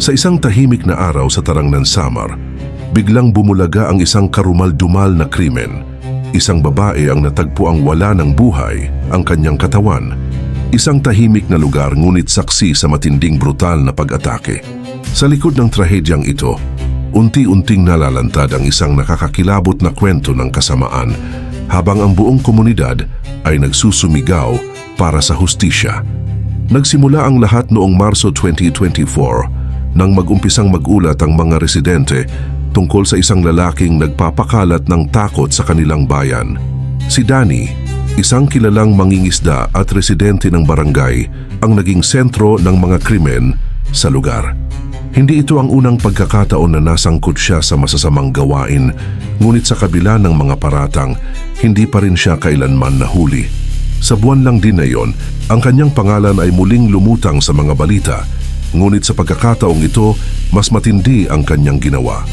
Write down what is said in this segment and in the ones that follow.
Sa isang tahimik na araw sa Tarangnan, Samar, biglang bumulaga ang isang karumal-dumal na krimen. Isang babae ang natagpuang wala ng buhay ang kanyang katawan. Isang tahimik na lugar ngunit saksi sa matinding brutal na pag-atake. Sa likod ng trahedyang ito, unti-unting nalalantad ang isang nakakakilabot na kwento ng kasamaan habang ang buong komunidad ay nagsusumigaw para sa hustisya. Nagsimula ang lahat noong Marso 2024 nang mag-umpisang magulat ang mga residente tungkol sa isang lalaking nagpapakalat ng takot sa kanilang bayan. Si Danny, isang kilalang mangingisda at residente ng barangay, ang naging sentro ng mga krimen sa lugar. Hindi ito ang unang pagkakataon na nasangkot siya sa masasamang gawain, ngunit sa kabila ng mga paratang, hindi pa rin siya kailanman nahuli. Sa buwan lang din na iyon, ang kanyang pangalan ay muling lumutang sa mga balita, ngunit sa pagkakataong ito, mas matindi ang kanyang ginawa.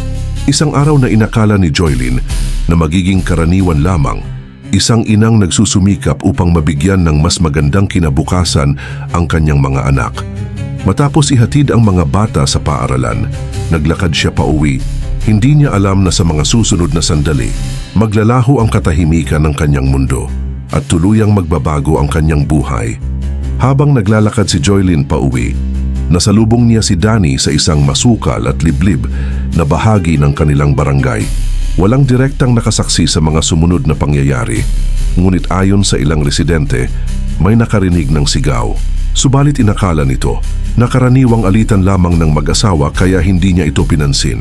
Isang araw na inakala ni Joylyn na magiging karaniwan lamang, isang inang nagsusumikap upang mabigyan ng mas magandang kinabukasan ang kanyang mga anak. Matapos ihatid ang mga bata sa paaralan, naglakad siya pauwi. Hindi niya alam na sa mga susunod na sandali, maglalaho ang katahimikan ng kanyang mundo at tuluyang magbabago ang kanyang buhay. Habang naglalakad si Joylyn pauwi, nasalubong niya si Danny sa isang masukal at liblib na bahagi ng kanilang barangay. Walang direktang nakasaksi sa mga sumunod na pangyayari, ngunit ayon sa ilang residente, may nakarinig ng sigaw. Subalit inakala nito na karaniwang alitan lamang ng mag-asawa kaya hindi niya ito pinansin.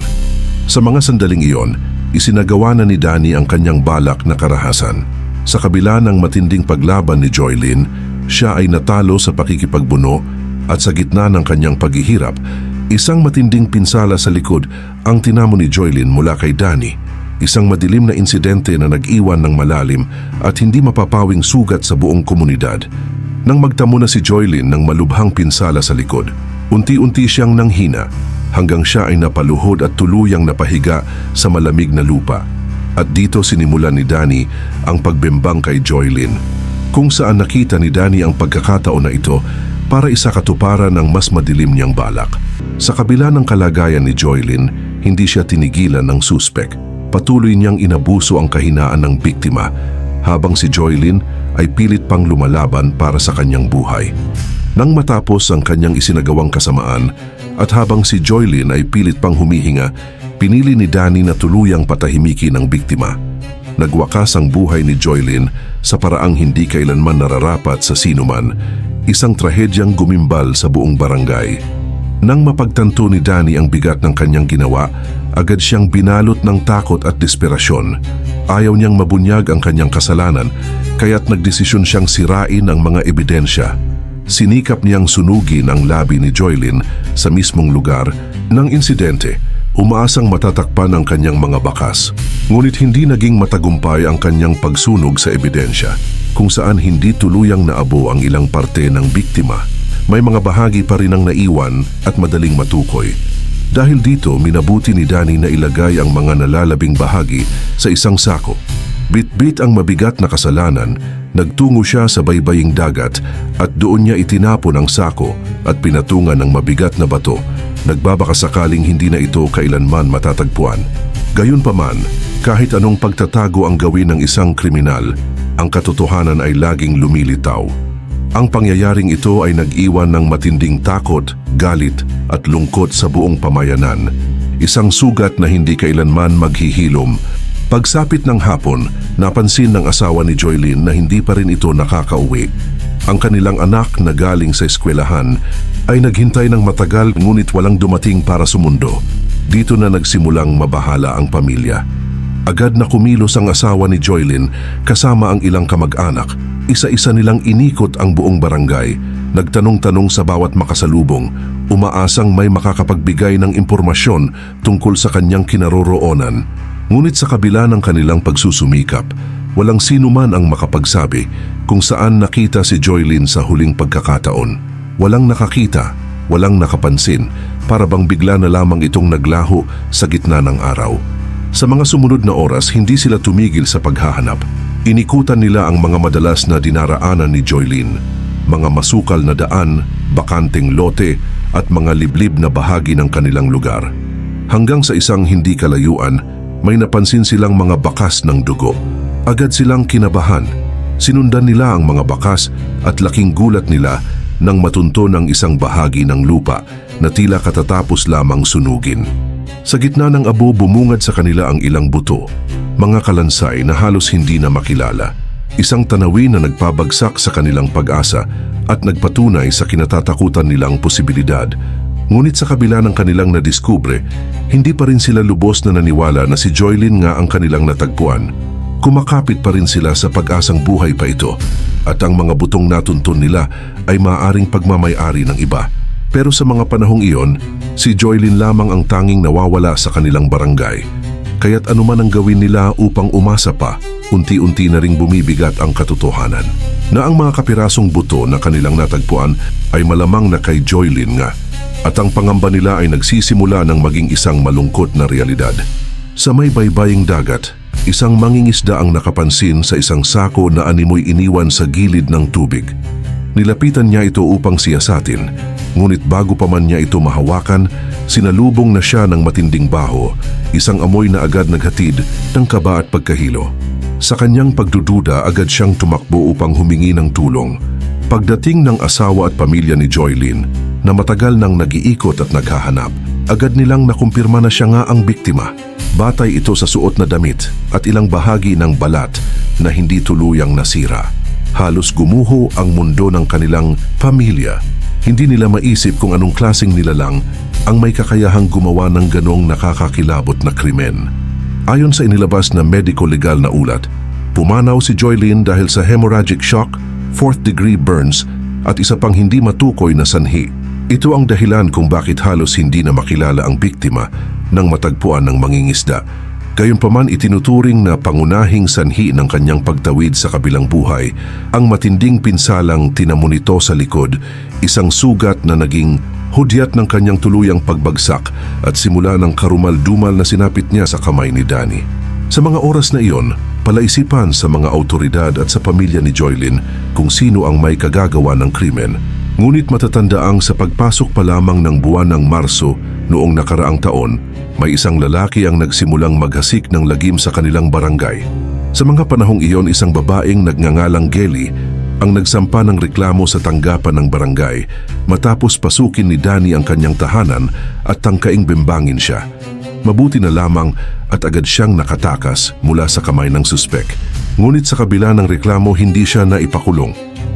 Sa mga sandaling iyon, isinagawa na ni Danny ang kanyang balak na karahasan. Sa kabila ng matinding paglaban ni Joylyn, siya ay natalo sa pakikipagbuno at sa gitna ng kanyang paghihirap, isang matinding pinsala sa likod ang tinamo ni Joylyn mula kay Danny. Isang madilim na insidente na nag-iwan ng malalim at hindi mapapawing sugat sa buong komunidad. Nang magtamo na si Joylyn ng malubhang pinsala sa likod, unti-unti siyang nanghina hanggang siya ay napaluhod at tuluyang napahiga sa malamig na lupa. At dito sinimulan ni Danny ang pagbembang kay Joylyn, kung saan nakita ni Danny ang pagkakataon na ito para isakatuparan ng mas madilim niyang balak. Sa kabila ng kalagayan ni Joylyn, hindi siya tinigilan ng suspek. Patuloy niyang inabuso ang kahinaan ng biktima, habang si Joylyn ay pilit pang lumalaban para sa kanyang buhay. Nang matapos ang kanyang isinagawang kasamaan at habang si Joylyn ay pilit pang humihinga, pinili ni Danny na tuluyang patahimikin ang biktima. Nagwakas ang buhay ni Joylyn sa paraang hindi kailanman nararapat sa sinuman, isang trahedyang gumimbal sa buong barangay. Nang mapagtanto ni Danny ang bigat ng kanyang ginawa, agad siyang binalot ng takot at desperasyon. Ayaw niyang mabunyag ang kanyang kasalanan, kaya't nagdesisyon siyang sirain ang mga ebidensya. Sinikap niyang sunugin ang labi ni Joylyn sa mismong lugar ng insidente, umaasang matatakpan ang kanyang mga bakas. Ngunit hindi naging matagumpay ang kanyang pagsunog sa ebidensya, kung saan hindi tuluyang naabo ang ilang parte ng biktima. May mga bahagi pa rin ang naiwan at madaling matukoy. Dahil dito, minabuti ni Danny na ilagay ang mga nalalabing bahagi sa isang sako. Bit-bit ang mabigat na kasalanan, nagtungo siya sa baybaying dagat at doon niya itinapon ang sako at pinatungan ng mabigat na bato. Nagbabakasakaling hindi na ito kailanman matatagpuan. Gayunpaman, kahit anong pagtatago ang gawin ng isang kriminal, ang katotohanan ay laging lumilitaw. Ang pangyayaring ito ay nag-iwan ng matinding takot, galit at lungkot sa buong pamayanan. Isang sugat na hindi kailanman maghihilom. Pagsapit ng hapon, napansin ng asawa ni Joylyn na hindi pa rin ito nakakauwi. Ang kanilang anak na galing sa eskwelahan ay naghintay ng matagal ngunit walang dumating para sumundo. Dito na nagsimulang mabahala ang pamilya. Agad na kumilos ang asawa ni Joylyn kasama ang ilang kamag-anak. Isa-isa nilang inikot ang buong barangay, nagtanong-tanong sa bawat makasalubong, umaasang may makakapagbigay ng impormasyon tungkol sa kanyang kinaroroonan. Ngunit sa kabila ng kanilang pagsusumikap, walang sino man ang makapagsabi kung saan nakita si Joylyn sa huling pagkakataon. Walang nakakita, walang nakapansin, para bang bigla na lamang itong naglaho sa gitna ng araw. Sa mga sumunod na oras, hindi sila tumigil sa paghahanap. Inikutan nila ang mga madalas na dinaraanan ni Joylyn, mga masukal na daan, bakanteng lote at mga liblib na bahagi ng kanilang lugar. Hanggang sa isang hindi kalayuan, may napansin silang mga bakas ng dugo. Agad silang kinabahan. Sinundan nila ang mga bakas at laking gulat nila nang matunto ng isang bahagi ng lupa na tila katatapos lamang sunugin. Sa gitna ng abo, bumungad sa kanila ang ilang buto, mga kalansay na halos hindi na makilala. Isang tanawin na nagpabagsak sa kanilang pag-asa at nagpatunay sa kinatatakutan nilang posibilidad. Ngunit sa kabila ng kanilang nadiskubre, hindi pa rin sila lubos na naniwala na si Joylyn nga ang kanilang natagpuan. Kumakapit pa rin sila sa pag-asang buhay pa ito at ang mga butong natuntun nila ay maaaring pagmamay-ari ng iba. Pero sa mga panahong iyon, si Joylyn lamang ang tanging nawawala sa kanilang barangay. Kaya't anuman ang gawin nila upang umasa pa, unti-unti na ring bumibigat ang katotohanan na ang mga kapirasong buto na kanilang natagpuan ay malamang na kay Joylyn nga, at ang pangamba nila ay nagsisimula ng maging isang malungkot na realidad. Sa may baybaying dagat, isang mangingisda ang nakapansin sa isang sako na animoy iniwan sa gilid ng tubig. Nilapitan niya ito upang siyasatin, ngunit bago pa man niya ito mahawakan, sinalubong na siya ng matinding baho, isang amoy na agad naghatid ng kaba at pagkahilo. Sa kanyang pagdududa, agad siyang tumakbo upang humingi ng tulong. Pagdating ng asawa at pamilya ni Joylyn, na matagal nang nag-iikot at naghahanap, agad nilang nakumpirma na siya nga ang biktima. Batay ito sa suot na damit at ilang bahagi ng balat na hindi tuluyang nasira. Halos gumuho ang mundo ng kanilang pamilya. Hindi nila maisip kung anong klaseng nilalang ang may kakayahang gumawa ng ganong nakakakilabot na krimen. Ayon sa inilabas na medico-legal na ulat, pumanaw si Joylyn dahil sa hemorrhagic shock, 4th degree burns at isa pang hindi matukoy na sanhi. Ito ang dahilan kung bakit halos hindi na makilala ang biktima nang matagpuan ng mangingisda. Gayunpaman, itinuturing na pangunahing sanhi ng kanyang pagtawid sa kabilang buhay ang matinding pinsalang tinamo nito sa likod, isang sugat na naging hudyat ng kanyang tuluyang pagbagsak at simula ng karumal-dumal na sinapit niya sa kamay ni Danny. Sa mga oras na iyon, palaisipan sa mga autoridad at sa pamilya ni Joylyn kung sino ang may kagagawa ng krimen. Ngunit matatandaang sa pagpasok pa lamang ng buwan ng Marso noong nakaraang taon, may isang lalaki ang nagsimulang maghasik ng lagim sa kanilang barangay. Sa mga panahong iyon, isang babaeng nagngangalang Gelly ang nagsampa ng reklamo sa tanggapan ng barangay matapos pasukin ni Danny ang kanyang tahanan at tangkaing bimbangin siya. Mabuti na lamang at agad siyang nakatakas mula sa kamay ng suspek. Ngunit sa kabila ng reklamo, hindi siya naipakulong.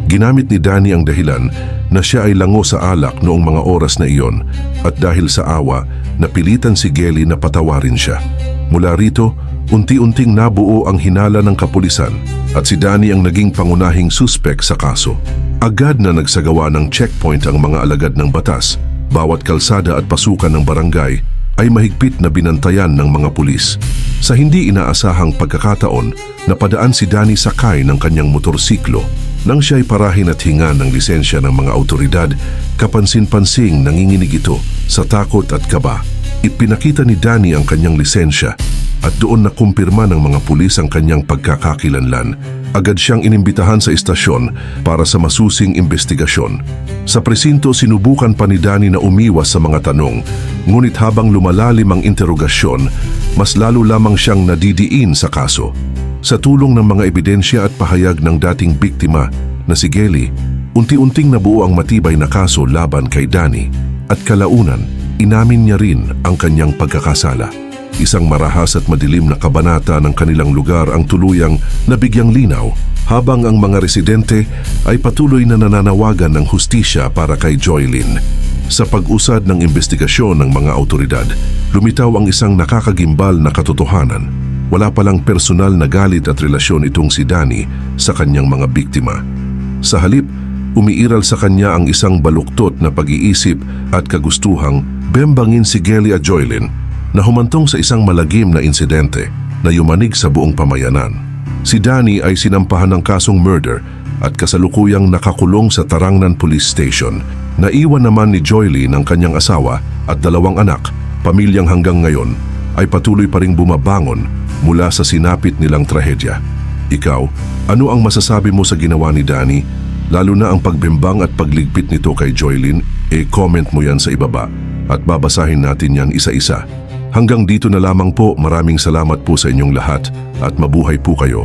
Ginamit ni Danny ang dahilan na siya ay lango sa alak noong mga oras na iyon at dahil sa awa, napilitan si Gelly na patawarin siya. Mula rito, unti-unting nabuo ang hinala ng kapulisan at si Danny ang naging pangunahing suspek sa kaso. Agad na nagsagawa ng checkpoint ang mga alagad ng batas. Bawat kalsada at pasukan ng barangay ay mahigpit na binantayan ng mga pulis. Sa hindi inaasahang pagkakataon, napadaan si Danny sakay ng kanyang motorsiklo. Nang siya ay parahin at hinga ng lisensya ng mga autoridad, kapansin-pansing nanginginig ito sa takot at kaba. Ipinakita ni Danny ang kanyang lisensya at doon nakumpirma ng mga pulis ang kanyang pagkakakilanlan. Agad siyang inimbitahan sa istasyon para sa masusing investigasyon. Sa presinto, sinubukan pa ni Danny na umiwas sa mga tanong, ngunit habang lumalalim ang interogasyon, mas lalo lamang siyang nadidiin sa kaso. Sa tulong ng mga ebidensya at pahayag ng dating biktima na si Gelly, unti-unting nabuo ang matibay na kaso laban kay Danny at kalaunan, inamin niya rin ang kanyang pagkakasala. Isang marahas at madilim na kabanata ng kanilang lugar ang tuluyang nabigyang linaw habang ang mga residente ay patuloy na nananawagan ng hustisya para kay Joylyn. Sa pag-usad ng investigasyon ng mga autoridad, lumitaw ang isang nakakagimbal na katotohanan. Wala palang personal na galit at relasyon itong si Danny sa kanyang mga biktima. Sa halip, umiiral sa kanya ang isang baluktot na pag-iisip at kagustuhang bembangin si Gelly at Joylyn na humantong sa isang malagim na insidente na yumanig sa buong pamayanan. Si Danny ay sinampahan ng kasong murder at kasalukuyang nakakulong sa Tarangnan Police Station. Naiwan naman ni Joylyn ang kanyang asawa at 2 anak, pamilyang hanggang ngayon ay patuloy pa ring bumabangon mula sa sinapit nilang trahedya. Ikaw, ano ang masasabi mo sa ginawa ni Danny, lalo na ang pagbimbang at pagligpit nito kay Joylyn? comment mo yan sa ibaba at babasahin natin yan isa-isa. Hanggang dito na lamang po, maraming salamat po sa inyong lahat at mabuhay po kayo.